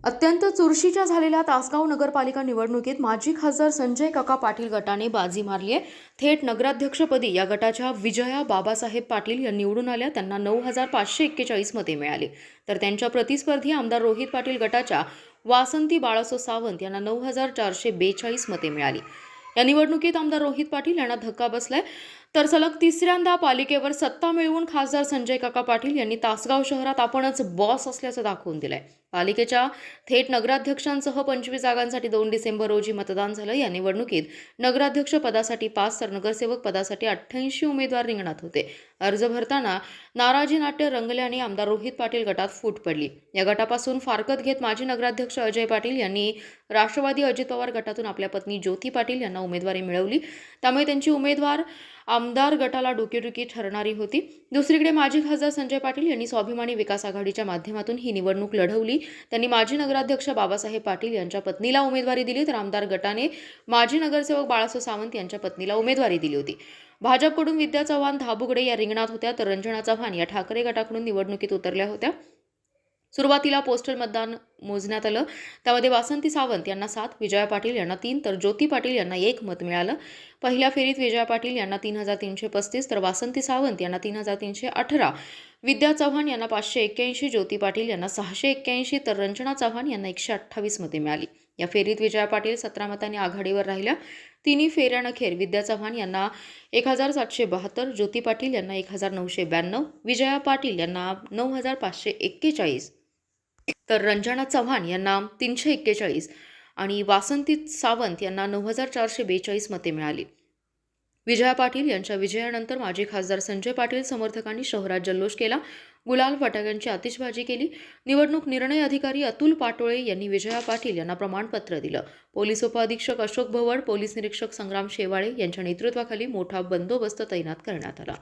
अत्यंत चुरशीच्या झालेल्या तासगाव नगरपालिका निवडणुकीत माजी खासदार संजय काका पाटील गटाने बाजी मारली आहे. थेट नगराध्यक्षपदी या गटाच्या विजया बाबासाहेब पाटील या निवडून आल्या. त्यांना 9,541 मते मिळाली. तर त्यांच्या प्रतिस्पर्धी आमदार रोहित पाटील गटाच्या वासंती बाळासो सावंत यांना 9,442 मते मिळाली. या निवडणुकीत आमदार रोहित पाटील यांना धक्का बसलाय. तर सलग तिसऱ्यांदा पालिकेवर सत्ता मिळवून खासदार संजय काका पाटील यांनी तासगाव शहरात आपणच बॉस असल्याचं दाखवून दिलंय. पालिकेच्या थेट नगराध्यक्षांसह 25 जागांसाठी 2 डिसेंबर रोजी मतदान झालं. या निवडणुकीत नगराध्यक्ष पदासाठी 5 तर नगरसेवक पदासाठी 88 उमेदवार रिंगणात होते. अर्ज भरताना नाराजी नाट्य रंगल्याने आमदार रोहित पाटील गटात फूट पडली. या गटापासून फारकत घेत माजी नगराध्यक्ष अजय पाटील यांनी राष्ट्रवादी अजित पवार गटातून आपल्या पत्नी ज्योती पाटील यांना उमेदवारी मिळवली. त्यामुळे त्यांची उमेदवार आमदार गटाला डोकेदुखी ठरणारी होती. दुसरीकडे माजी खासदार संजय पाटील यांनी स्वाभिमानी विकास आघाडीच्या माध्यमातून ही निवडणूक लढवली. त्यांनी माजी नगराध्यक्ष बाबासाहेब पाटील यांच्या पत्नीला उमेदवारी दिली. तर आमदार गटाने माजी नगरसेवक बाळासो सावंत यांच्या पत्नीला उमेदवारी दिली होती. भाजपकडून विद्या चव्हाण धाबुगडे या रिंगणात होत्या. तर रंजना चव्हाण या ठाकरे गटाकडून निवडणुकीत उतरल्या होत्या. सुरुवातीला पोस्टल मतदान मोजण्यात आलं. त्यामध्ये वासंती सावंत यांना 7, विजया पाटील यांना 3 तर ज्योती पाटील यांना 1 मत मिळालं. पहिल्या फेरीत विजया पाटील यांना 3,335 तर वासंती सावंत यांना 3,318, विद्या चव्हाण यांना 581, ज्योती पाटील यांना 681 तर रंजना चव्हाण यांना 128 मते मिळाली. या फेरीत विजया पाटील 17 मतांनी आघाडीवर राहिल्या. तिन्ही फेऱ्यांअखेर विद्या चव्हाण यांना 1,772, ज्योती पाटील यांना 1,992, विजया पाटील यांना 9,541 तर रंजना चव्हाण यांना 341 आणि वासंती सावंत यांना 9,442 मते मिळाली. विजया पाटील यांच्या विजयानंतर माजी खासदार संजय पाटील समर्थकांनी शहरात जल्लोष केला. गुलाल फटाक्यांची आतिषबाजी केली. निवडणूक निर्णय अधिकारी अतुल पाटोळे यांनी विजया पाटील यांना प्रमाणपत्र दिलं. पोलीस उपअधीक्षक अशोक भवड, पोलीस निरीक्षक संग्राम शेवाळे यांच्या नेतृत्वाखाली मोठा बंदोबस्त तैनात करण्यात आला.